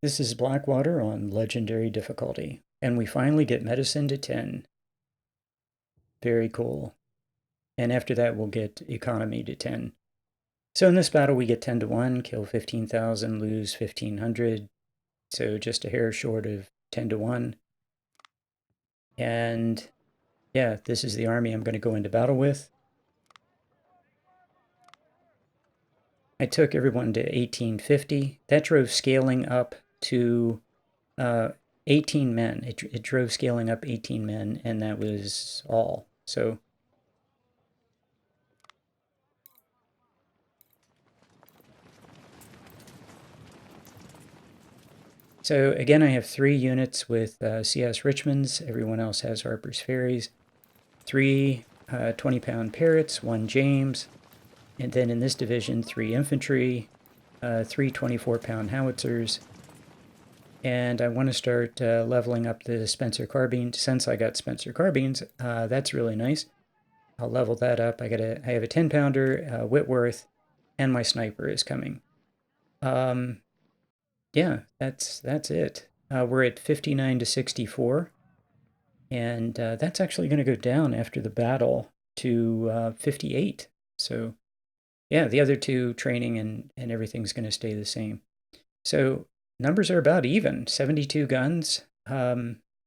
This is Blackwater on Legendary difficulty, and we finally get medicine to 10. Very cool. And after that, we'll get economy to 10. So in this battle, we get 10 to 1, kill 15,000, lose 1,500. So just a hair short of 10 to 1. And yeah, this is the army I'm going to go into battle with. I took everyone to 1850. That drove scaling up to 18 men. It drove scaling up 18 men, and that was all. So again, I have 3 units with CS Richmonds. Everyone else has Harper's Ferries. 3 20-pound Parrots, 1 James. And then in this division, 3 infantry, 3 24-pound howitzers. And I want to start leveling up the Spencer carbine. Since I got Spencer carbines, that's really nice. I'll level that up. I have a 10-pounder, Whitworth, and my sniper is coming. Yeah, that's it. We're at 59 to 64, and that's actually going to go down after the battle to 58. So yeah, the other 2 training and everything's going to stay the same. So numbers are about even. 72 guns.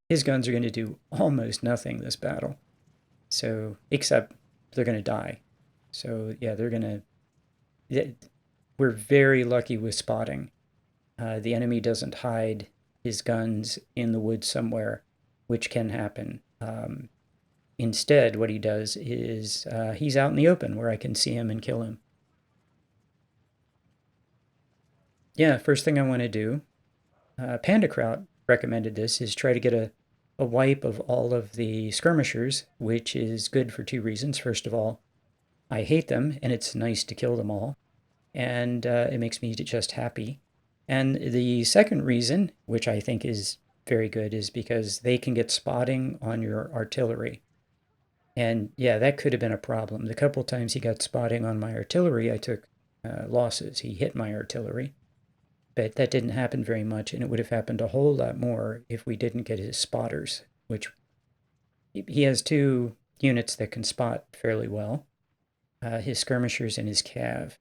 His guns are going to do almost nothing this battle. So except they're going to die. So yeah, they're going to. We're very lucky with spotting. The enemy doesn't hide his guns in the woods somewhere, which can happen. Instead, what he does is he's out in the open where I can see him and kill him. Yeah, first thing I want to do, Panda Kraut recommended this, is try to get a wipe of all of the skirmishers, which is good for 2 reasons. First of all, I hate them, and it's nice to kill them all, and it makes me just happy. And the second reason, which I think is very good, is because they can get spotting on your artillery. And yeah, that could have been a problem. The couple times he got spotting on my artillery, I took losses. He hit my artillery. But that didn't happen very much, and it would have happened a whole lot more if we didn't get his spotters, which he has 2 units that can spot fairly well, his skirmishers and his cav.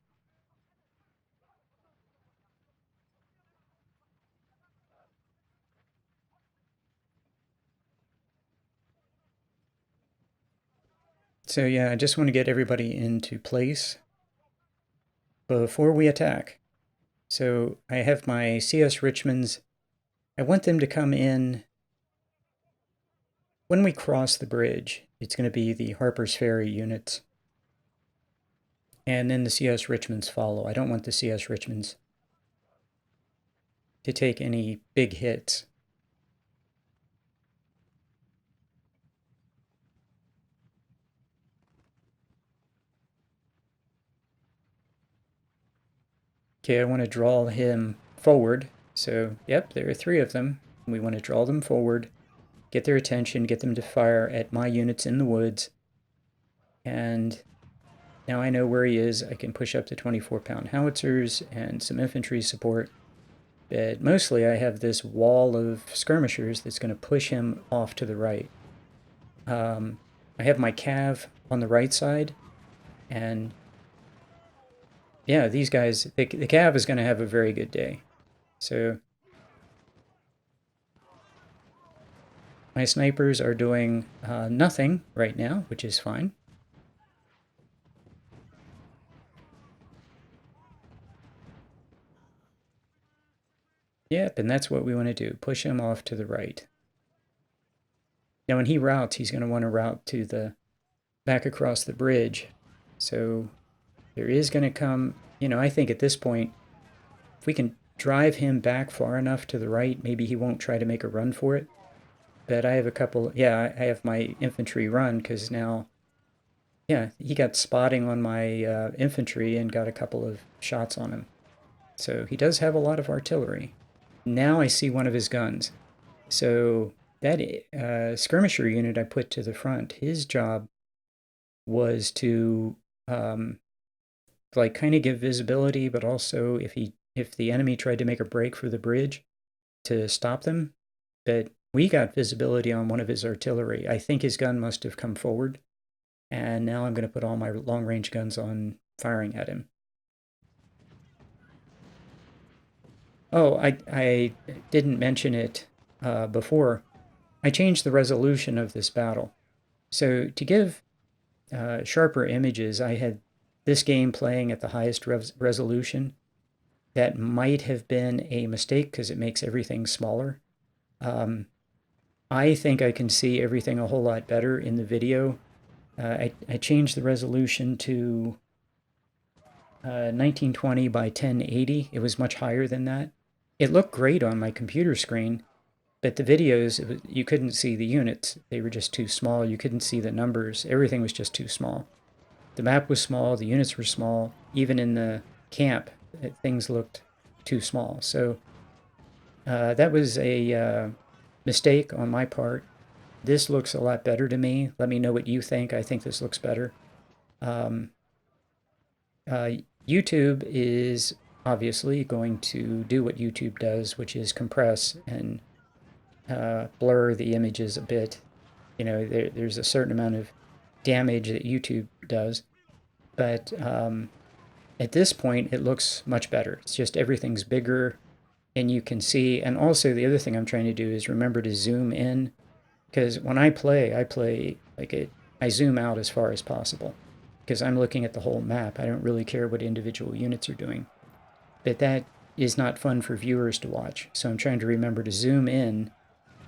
So yeah, I just want to get everybody into place before we attack. So I have my CS Richmonds. I want them to come in when we cross the bridge. It's going to be the Harper's Ferry units. And then the CS Richmonds follow. I don't want the CS Richmonds to take any big hits. Okay, I want to draw him forward. So, yep, there are 3 of them. We want to draw them forward, get their attention, get them to fire at my units in the woods. And now I know where he is. I can push up the 24-pound howitzers and some infantry support. But mostly I have this wall of skirmishers that's going to push him off to the right. I have my cav on the right side, and yeah, these guys, the cav is going to have a very good day. So my snipers are doing nothing right now, which is fine. Yep, and that's what we want to do. Push him off to the right. Now when he routes, he's going to want to route to the back across the bridge. So there is going to come, I think at this point, if we can drive him back far enough to the right, maybe he won't try to make a run for it. But I have a couple, yeah, I have my infantry run because now, yeah, he got spotting on my infantry and got a couple of shots on him. So he does have a lot of artillery. Now I see one of his guns. So that skirmisher unit I put to the front, his job was to like kind of give visibility, but also if the enemy tried to make a break for the bridge, to stop them, but we got visibility on one of his artillery. I think his gun must have come forward, and now I'm going to put all my long-range guns on firing at him. Oh, I didn't mention it before. I changed the resolution of this battle. So to give sharper images, I had this game playing at the highest resolution. That might have been a mistake because it makes everything smaller. I think I can see everything a whole lot better in the video. I changed the resolution to 1920 by 1080. It was much higher than that. It looked great on my computer screen, but the videos, you couldn't see the units. They were just too small. You couldn't see the numbers. Everything was just too small. The map was small. The units were small. Even in the camp, things looked too small. So that was a mistake on my part. This looks a lot better to me. Let me know what you think. I think this looks better. YouTube is obviously going to do what YouTube does, which is compress and blur the images a bit. You know, there's a certain amount of damage that YouTube does, but at this point it looks much better. It's just everything's bigger and you can see. And also the other thing I'm trying to do is remember to zoom in, because when I play like it, I zoom out as far as possible because I'm looking at the whole map. I don't really care what individual units are doing, but that is not fun for viewers to watch. So I'm trying to remember to zoom in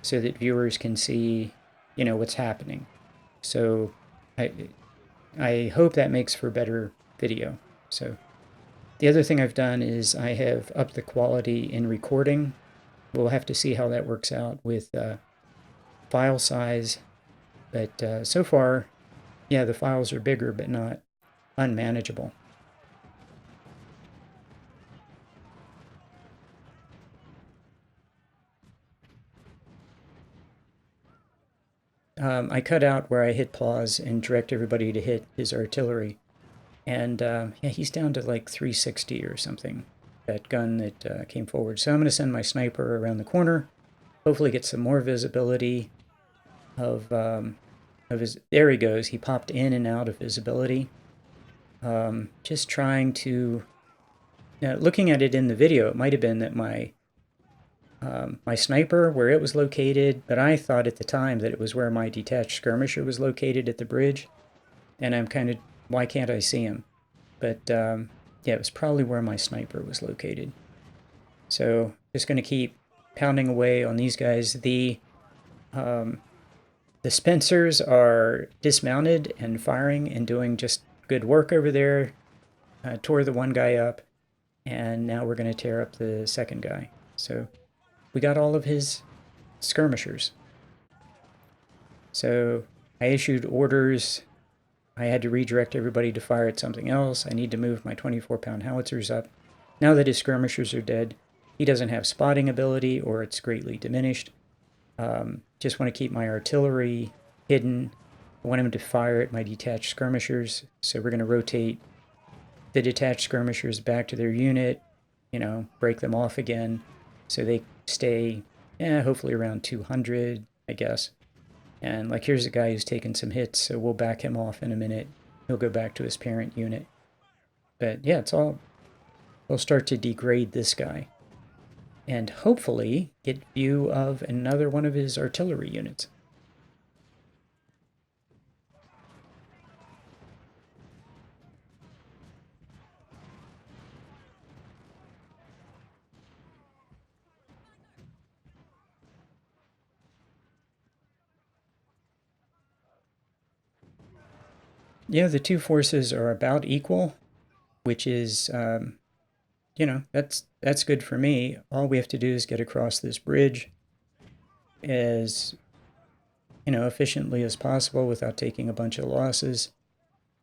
so that viewers can see, you know, what's happening. So I hope that makes for better video. So the other thing I've done is I have upped the quality in recording. We'll have to see how that works out with file size. But so far, yeah, the files are bigger, but not unmanageable. I cut out where I hit pause and direct everybody to hit his artillery. And yeah, he's down to like 360 or something, that gun that came forward. So I'm going to send my sniper around the corner, hopefully get some more visibility of his, there he goes. He popped in and out of visibility. Just trying to, now looking at it in the video, it might have been that my sniper, where it was located, but I thought at the time that it was where my detached skirmisher was located at the bridge. And I'm kind of, why can't I see him? But yeah, it was probably where my sniper was located. So just going to keep pounding away on these guys. The Spencers are dismounted and firing and doing just good work over there. Tore the one guy up, and now we're going to tear up the second guy. So we got all of his skirmishers. So I issued orders. I had to redirect everybody to fire at something else. I need to move my 24-pound howitzers up. Now that his skirmishers are dead, he doesn't have spotting ability, or it's greatly diminished. Just want to keep my artillery hidden. I want him to fire at my detached skirmishers. So we're going to rotate the detached skirmishers back to their unit, you know, break them off again so they stay, hopefully around 200, I guess. And like, here's a guy who's taken some hits, so we'll back him off in a minute. He'll go back to his parent unit. But yeah, it's all, we'll start to degrade this guy and hopefully get view of another one of his artillery units. Yeah, the two forces are about equal, which is, you know, that's good for me. All we have to do is get across this bridge as, you know, efficiently as possible without taking a bunch of losses.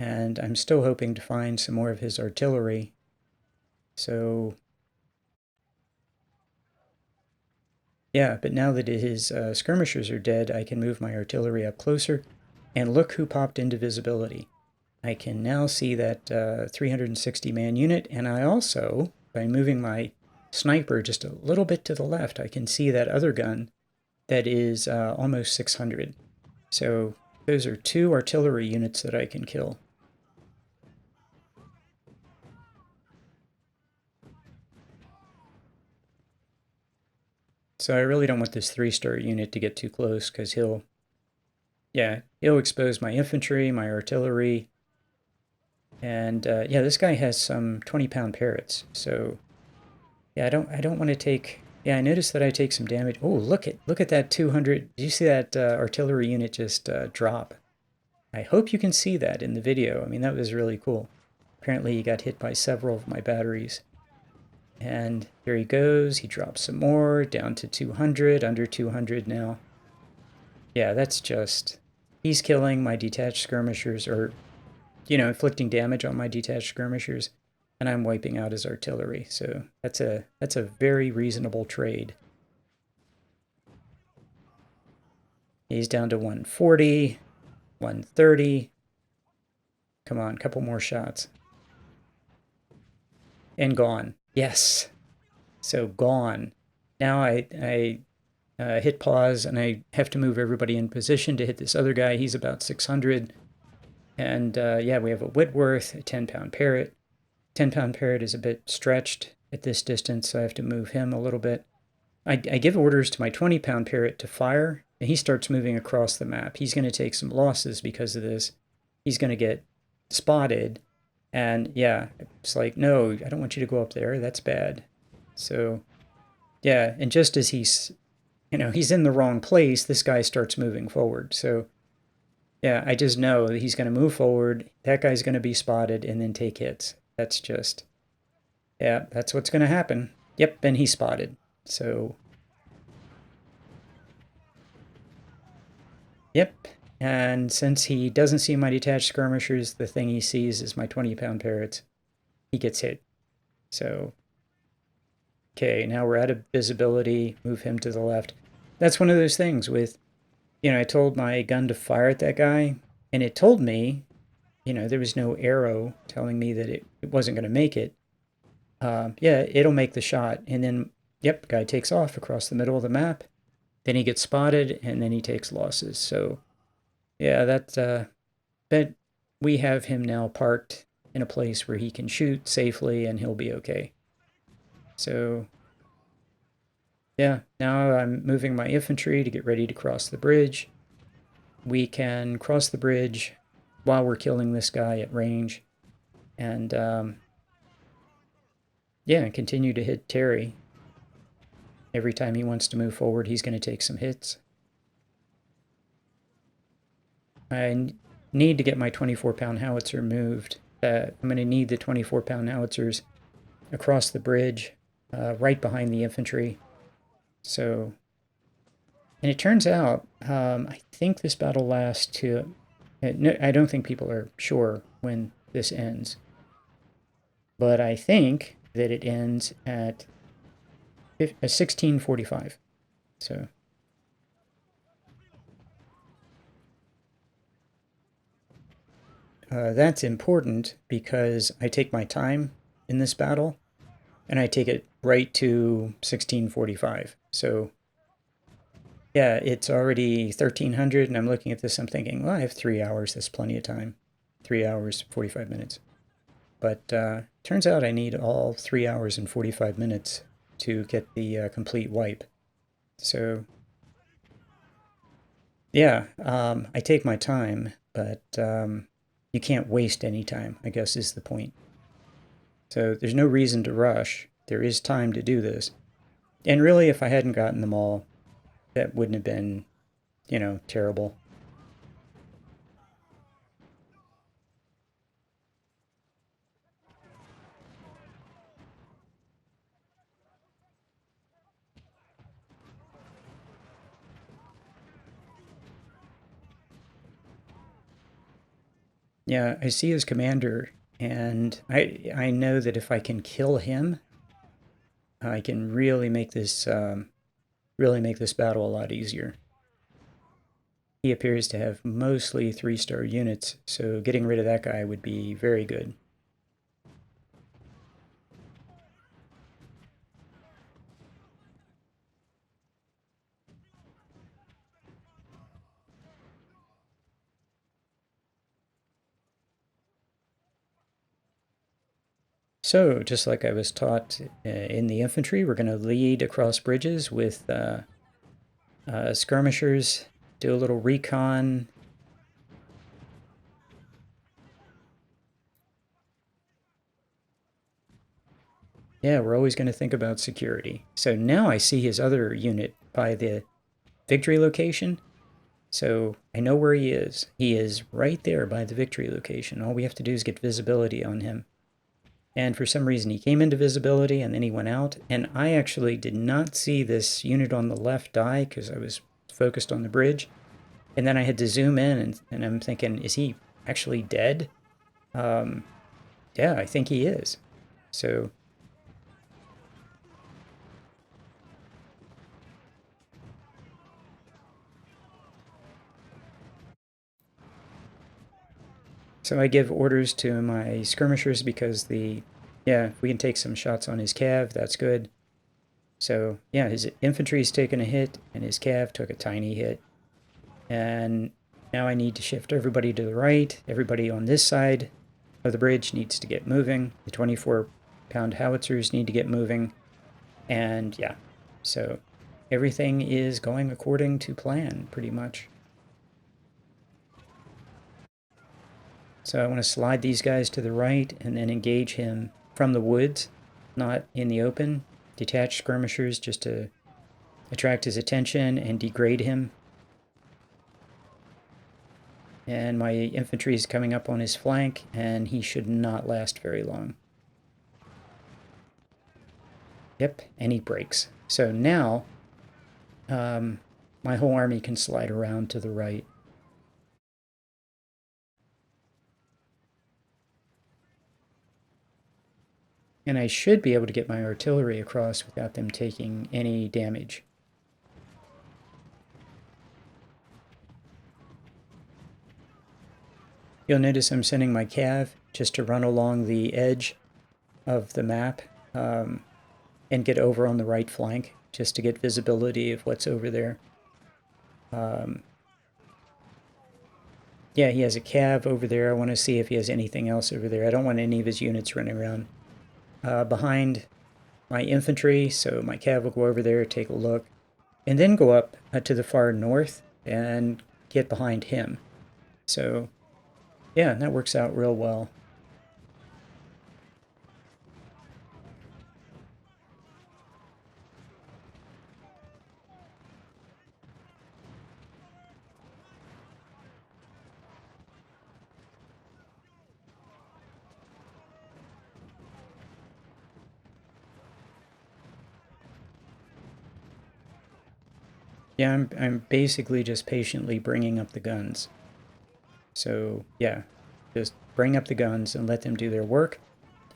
And I'm still hoping to find some more of his artillery. So yeah, but now that his skirmishers are dead, I can move my artillery up closer. And look who popped into visibility. I can now see that 360-man unit, and I also, by moving my sniper just a little bit to the left, I can see that other gun that is almost 600. So those are 2 artillery units that I can kill. So I really don't want this 3-star unit to get too close because he'll expose my infantry, my artillery, and yeah, this guy has some 20-pound parrots. So yeah, I don't want to take. Yeah, I noticed that I take some damage. Oh, look at that 200. Did you see that artillery unit just drop? I hope you can see that in the video. I mean, that was really cool. Apparently, he got hit by several of my batteries. And here he goes. He drops some more, down to 200, under 200 now. Yeah, that's just... He's killing my detached skirmishers, or, inflicting damage on my detached skirmishers, and I'm wiping out his artillery. So that's a very reasonable trade. He's down to 140, 130. Come on, couple more shots. And gone. Yes. So gone. Now I hit pause, and I have to move everybody in position to hit this other guy. He's about 600. And yeah, we have a Whitworth, a 10-pound parrot. 10-pound parrot is a bit stretched at this distance, so I have to move him a little bit. I give orders to my 20-pound parrot to fire, and he starts moving across the map. He's going to take some losses because of this. He's going to get spotted. And yeah, it's like, no, I don't want you to go up there. That's bad. So yeah, and just as he's in the wrong place, this guy starts moving forward. So yeah, I just know that he's going to move forward. That guy's going to be spotted and then take hits. That's just, yeah, that's what's going to happen. Yep, and he's spotted. So, yep. And since he doesn't see my detached skirmishers, the thing he sees is my 20-pound parrots. He gets hit. So, okay, now we're out of visibility. Move him to the left. That's one of those things with, I told my gun to fire at that guy, and it told me, there was no arrow telling me that it wasn't going to make it. Yeah, it'll make the shot. And then, yep, guy takes off across the middle of the map. Then he gets spotted, and then he takes losses. So, yeah, but we have him now parked in a place where he can shoot safely, and he'll be okay. So, yeah, now I'm moving my infantry to get ready to cross the bridge. We can cross the bridge while we're killing this guy at range. And, yeah, continue to hit Terry. Every time he wants to move forward, he's going to take some hits. I need to get my 24-pound howitzer moved. I'm going to need the 24-pound howitzers across the bridge, right behind the infantry. So, and it turns out, I think this battle lasts to... I don't think people are sure when this ends. But I think that it ends at 1645. So that's important because I take my time in this battle, and I take it right to 1645. So yeah, it's already 1300, and I'm looking at this, I'm thinking, well, I have 3 hours. That's plenty of time. 3 hours, 45 minutes. But turns out I need all 3 hours and 45 minutes to get the complete wipe. So yeah, I take my time, but you can't waste any time, I guess is the point. So there's no reason to rush. There is time to do this. And really, if I hadn't gotten them all, that wouldn't have been, terrible. Yeah, I see his commander, and I know that if I can kill him, I can really make this battle a lot easier. He appears to have mostly 3-star units, so getting rid of that guy would be very good. So, just like I was taught in the infantry, we're going to lead across bridges with skirmishers, do a little recon. Yeah, we're always going to think about security. So now I see his other unit by the victory location. So I know where he is. He is right there by the victory location. All we have to do is get visibility on him. And for some reason, he came into visibility and then he went out. And I actually did not see this unit on the left die because I was focused on the bridge. And then I had to zoom in and I'm thinking, is he actually dead? Yeah, I think he is. So I give orders to my skirmishers because yeah, if we can take some shots on his cav, that's good. So yeah, his infantry's taken a hit and his cav took a tiny hit. And now I need to shift everybody to the right. Everybody on this side of the bridge needs to get moving. The 24-pound howitzers need to get moving. And yeah, so everything is going according to plan, pretty much. So I want to slide these guys to the right and then engage him from the woods, not in the open. Detach skirmishers just to attract his attention and degrade him. And my infantry is coming up on his flank, and he should not last very long. Yep, and he breaks. So now, my whole army can slide around to the right. And I should be able to get my artillery across without them taking any damage. You'll notice I'm sending my cav just to run along the edge of the map and get over on the right flank just to get visibility of what's over there. Yeah, he has a cav over there. I want to see if he has anything else over there. I don't want any of his units running around behind my infantry, so my cav will go over there, take a look, and then go up to the far north and get behind him. So yeah, that works out real well. Yeah, I'm basically just patiently bringing up the guns. So yeah, just bring up the guns and let them do their work.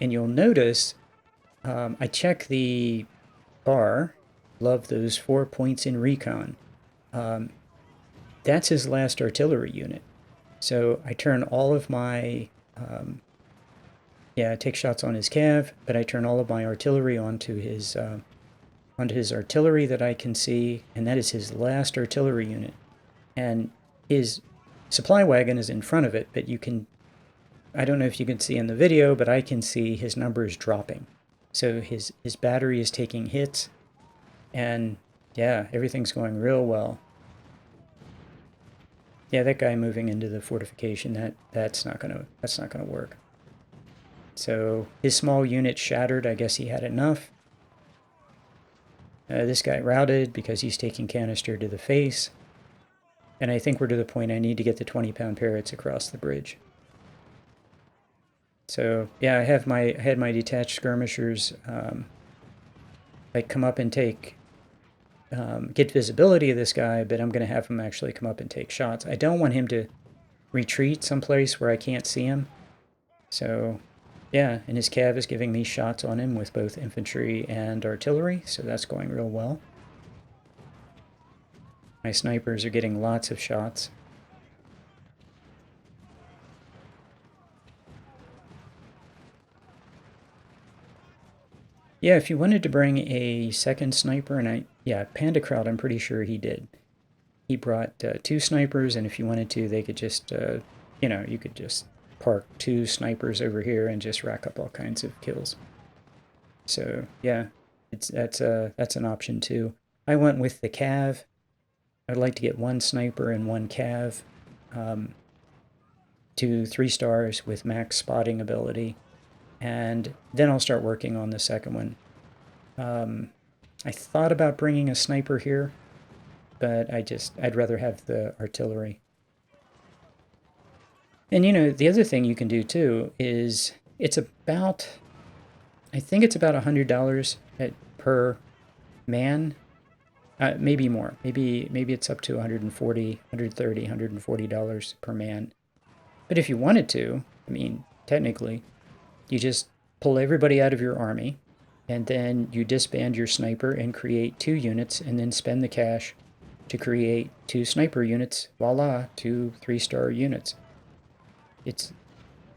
And you'll notice I check the bar, love those 4 points in recon. That's his last artillery unit. So I turn all of my, yeah, I take shots on his cav, but I turn all of my artillery onto his artillery that I can see, and that is his last artillery unit. And his supply wagon is in front of it, but you can, I don't know if you can see in the video, but I can see his numbers dropping. So his battery is taking hits, and yeah, everything's going real well. Yeah, that guy moving into the fortification, that's not gonna work. So his small unit shattered. I guess he had enough. This guy routed because he's taking canister to the face. And I think we're to the point I need to get the 20-pound parrots across the bridge. So yeah, I had my detached skirmishers like come up and take get visibility of this guy, but I'm going to have him actually come up and take shots. I don't want him to retreat someplace where I can't see him. So yeah, and his cav is giving me shots on him with both infantry and artillery, so that's going real well. My snipers are getting lots of shots. Yeah, if you wanted to bring a second sniper, and yeah, Panda Crowd, I'm pretty sure he did. He brought 2 snipers, and if you wanted to, they could just, you know, you could just park 2 snipers over here and just rack up all kinds of kills. So yeah, that's an option too. I went with the Cav. I'd like to get one sniper and one Cav, um, to 3 stars with max spotting ability, and then I'll start working on the second one. Um, I thought about bringing a sniper here, but I'd rather have the artillery. And the other thing you can do too is I think it's about $100 per man. Maybe more. Maybe it's up to 140, 130, $140 per man. But if you wanted to, I mean, technically, you just pull everybody out of your army, and then you disband your sniper and create 2 units, and then spend the cash to create 2 sniper units. Voila, 2 3-star units. It's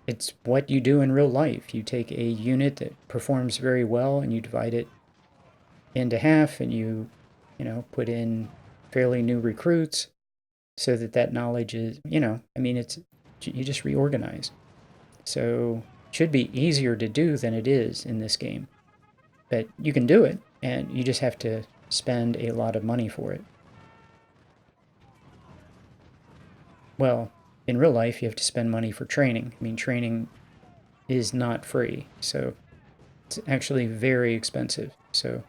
it's what you do in real life. You take a unit that performs very well and you divide it into half, and put in fairly new recruits so that knowledge is, I mean, you just reorganize. So it should be easier to do than it is in this game. But you can do it, and you just have to spend a lot of money for it. Well, in real life, you have to spend money for training. I mean, training is not free, so it's actually very expensive. So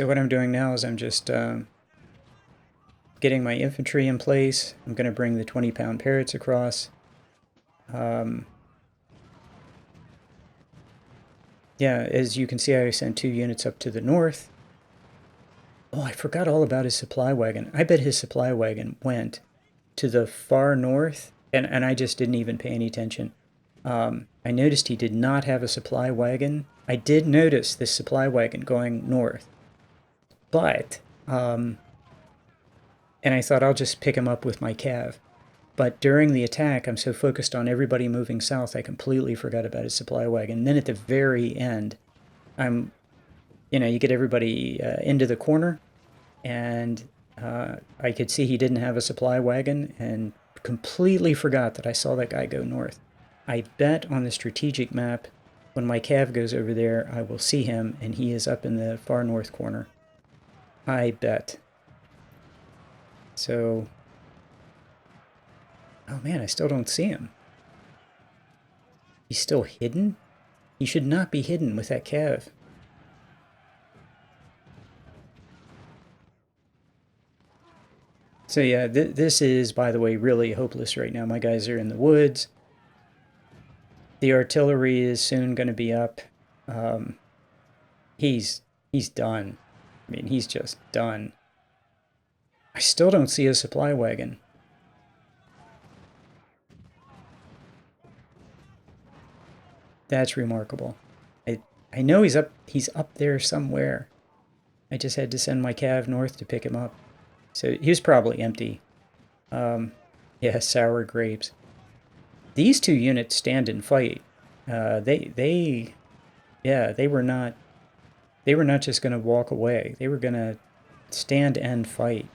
what I'm doing now is I'm just getting my infantry in place. I'm going to bring the 20-pound parrots across. Um, yeah, as you can see, I sent 2 units up to the north. Oh, I forgot all about his supply wagon. I bet his supply wagon went to the far north, and I just didn't even pay any attention. I noticed he did not have a supply wagon. I did notice this supply wagon going north, but and I thought I'll just pick him up with my Cav. But during the attack, I'm so focused on everybody moving south, I completely forgot about his supply wagon. And then at the very end, you get everybody into the corner, and I could see he didn't have a supply wagon, and completely forgot that I saw that guy go north. I bet on the strategic map, when my Cav goes over there, I will see him, and he is up in the far north corner. I bet. So, oh man, I still don't see him. He's still hidden? He should not be hidden with that Cav. So yeah, this is, by the way, really hopeless right now. My guys are in the woods. The artillery is soon going to be up. Um, he's done. I mean, he's just done. I still don't see a supply wagon. That's remarkable. I know he's up there somewhere. I just had to send my Cav north to pick him up. So he was probably empty. Yeah, sour grapes. These 2 units stand and fight. Yeah, they were not just going to walk away. They were going to stand and fight.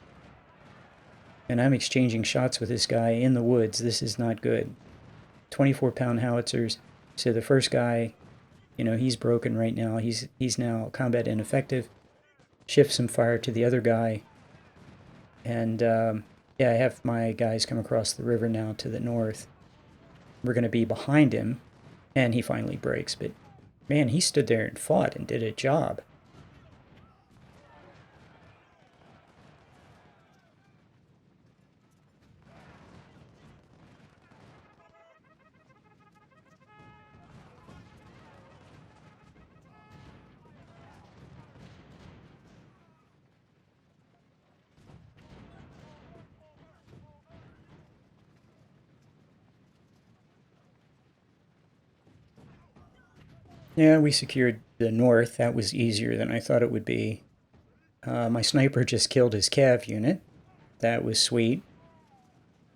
And I'm exchanging shots with this guy in the woods. This is not good. 24-pound howitzers. So the first guy, he's broken right now. He's now combat ineffective. Shift some fire to the other guy. And yeah, I have my guys come across the river now to the north. We're going to be behind him, and he finally breaks. But man, he stood there and fought and did a job. Yeah, we secured the north. That was easier than I thought it would be. My sniper just killed his Cav unit. That was sweet.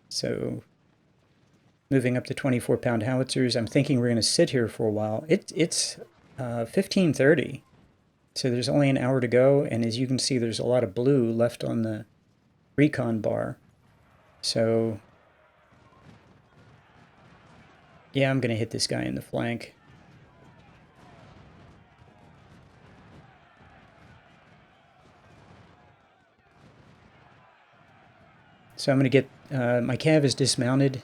So moving up to 24-pound howitzers, I'm thinking we're going to sit here for a while. It's 15:30, so there's only an hour to go, and as you can see, there's a lot of blue left on the recon bar. So, yeah, I'm going to hit this guy in the flank. So I'm going to get, my cav is dismounted.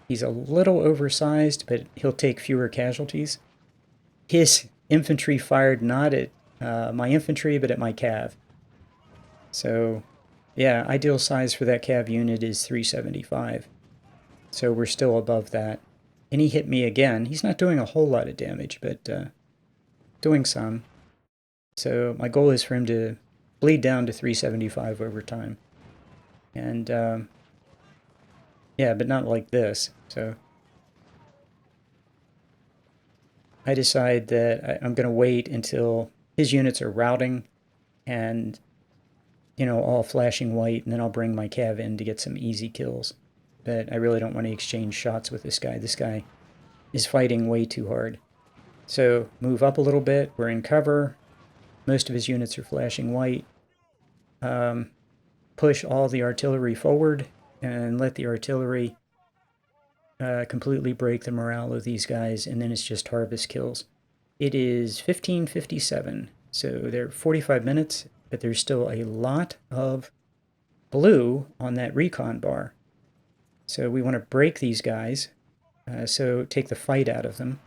He's a little oversized, but he'll take fewer casualties. His infantry fired not at my infantry, but at my cav. So, yeah, ideal size for that cav unit is 375. So we're still above that. And he hit me again. He's not doing a whole lot of damage, but doing some. So my goal is for him to bleed down to 375 over time. And yeah, but not like this. So I decide that I'm going to wait until his units are routing and, you know, all flashing white, and then I'll bring my cav in to get some easy kills. But I really don't want to exchange shots with this guy. This guy is fighting way too hard. So move up a little bit. We're in cover. Most of his units are flashing white. Push all the artillery forward and let the artillery completely break the morale of these guys, and then it's just harvest kills. It is 15:57, so they're 45 minutes, but there's still a lot of blue on that recon bar. So we want to break these guys, so take the fight out of them.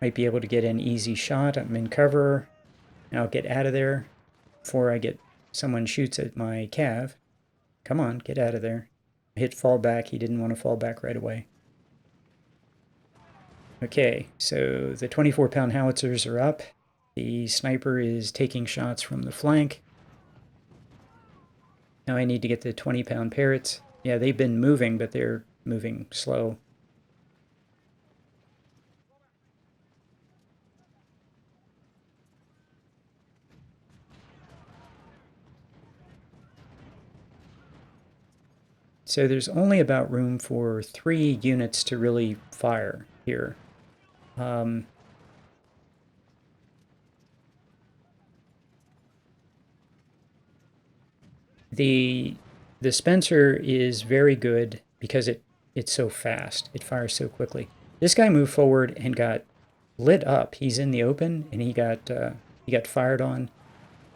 Might be able to get an easy shot. I'm in cover. I'll get out of there before someone shoots at my cav. Come on, get out of there. I hit fall back. He didn't want to fall back right away. Okay, so the 24-pound howitzers are up. The sniper is taking shots from the flank. Now I need to get the 20-pound parrots. Yeah, they've been moving, but they're moving slow. So there's only about room for 3 units to really fire here. The Spencer is very good because it's so fast. It fires so quickly. This guy moved forward and got lit up. He's in the open and he got fired on.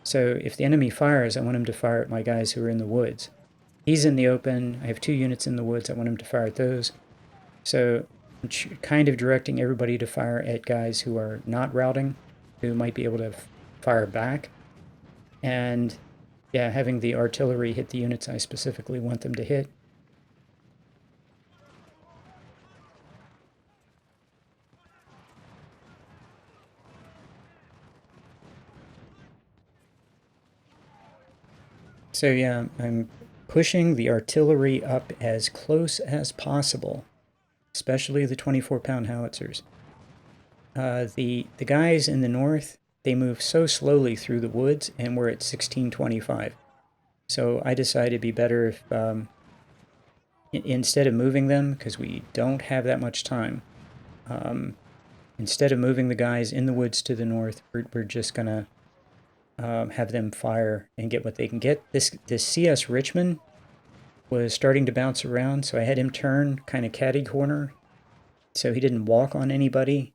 So if the enemy fires, I want him to fire at my guys who are in the woods. He's in the open. I have 2 units in the woods. I want him to fire at those. So I'm kind of directing everybody to fire at guys who are not routing, who might be able to fire back. And yeah, having the artillery hit the units I specifically want them to hit. So yeah, I'm pushing the artillery up as close as possible, especially the 24-pound howitzers. The guys in the north, they move so slowly through the woods, and we're at 1625. So I decided it'd be better if, instead of moving them, because we don't have that much time, instead of moving the guys in the woods to the north, we're just going to have them fire and get what they can get. This CS Richmond was starting to bounce around, so I had him turn kind of catty corner so he didn't walk on anybody.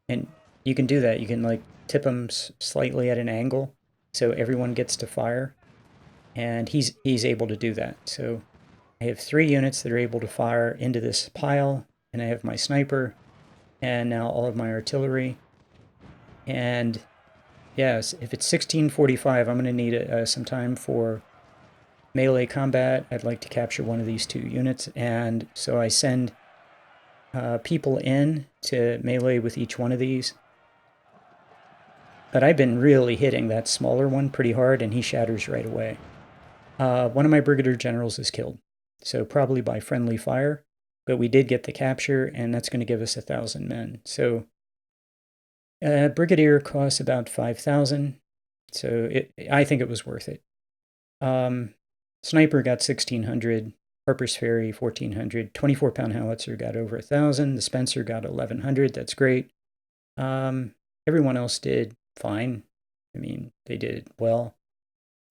And you can do that. You can like tip him slightly at an angle so everyone gets to fire. And he's able to do that. So I have 3 units that are able to fire into this pile, and I have my sniper, and now all of my artillery. And yes, if it's 1645, I'm going to need some time for melee combat. I'd like to capture one of these 2 units, and so I send people in to melee with each one of these. But I've been really hitting that smaller one pretty hard, and he shatters right away. One of my brigadier generals is killed, so probably by friendly fire, but we did get the capture, and that's going to give us 1,000 men. So brigadier costs about 5,000, so I think it was worth it. Sniper got 1,600, Harper's Ferry 1,400, 24-pound howitzer got over 1,000, the Spencer got 1,100. That's great. Everyone else did fine. I mean, they did well.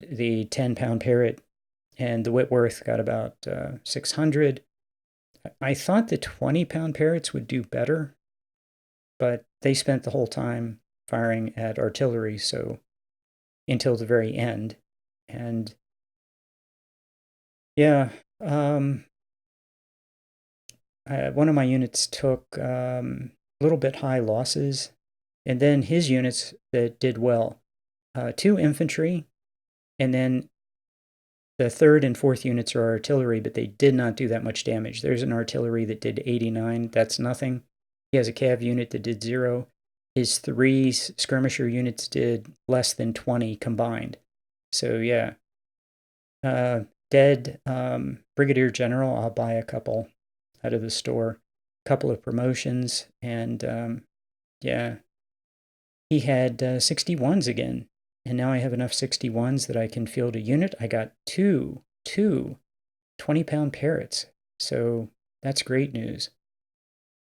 The 10-pound Parrot and the Whitworth got about 600. I thought the 20-pound Parrots would do better, but they spent the whole time firing at artillery, so until the very end. And yeah, one of my units took a little bit high losses, and then his units that did well, 2 infantry, and then the 3rd and 4th units are artillery, but they did not do that much damage. There's an artillery that did 89. That's nothing. He has a cav unit that did 0. His 3 skirmisher units did less than 20 combined. So yeah. Dead brigadier general, I'll buy a couple out of the store. A couple of promotions, and yeah. He had 61s again. And now I have enough 61s that I can field a unit. I got two 20-pound Parrots. So that's great news.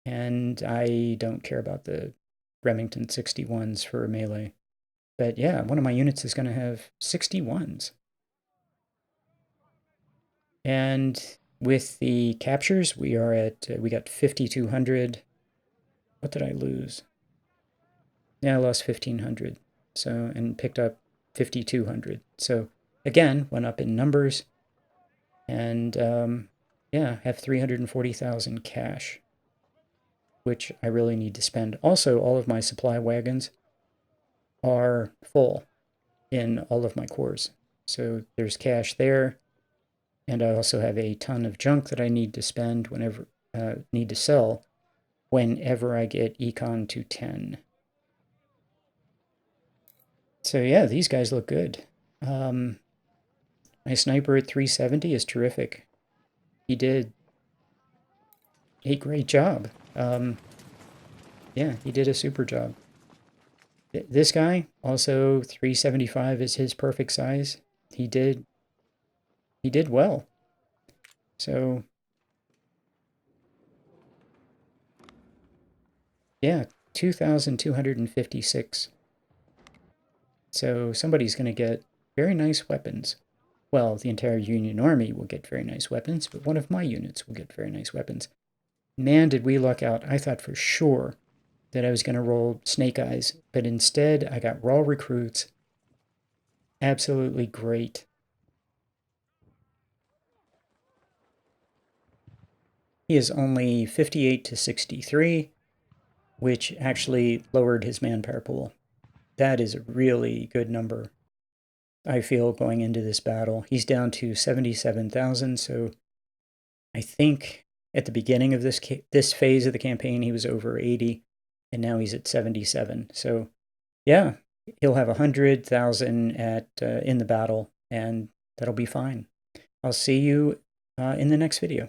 And I don't care about the Remington 61s for melee. But yeah, one of my units is going to have 61s. And with the captures, we are at, we got 5,200. What did I lose? Yeah, I lost 1,500. So, and picked up 5,200. So again, went up in numbers, and yeah, have 340,000 cash, which I really need to spend. Also, all of my supply wagons are full in all of my cores. So there's cash there, and I also have a ton of junk that I need to spend whenever, need to sell whenever I get econ to 10. So yeah, these guys look good. My sniper at 370 is terrific. He did a great job. Yeah, he did a super job. This guy, also 375 is his perfect size. He did well. So yeah, 2,256. So somebody's going to get very nice weapons. Well, the entire Union Army will get very nice weapons, but one of my units will get very nice weapons. Man, did we luck out. I thought for sure that I was going to roll Snake Eyes, but instead I got raw recruits. Absolutely great. He is only 58 to 63, which actually lowered his manpower pool. That is a really good number, I feel, going into this battle. He's down to 77,000, so I think at the beginning of this phase of the campaign, he was over 80, and now he's at 77. So yeah, he'll have 100,000 at in the battle, and that'll be fine. I'll see you in the next video.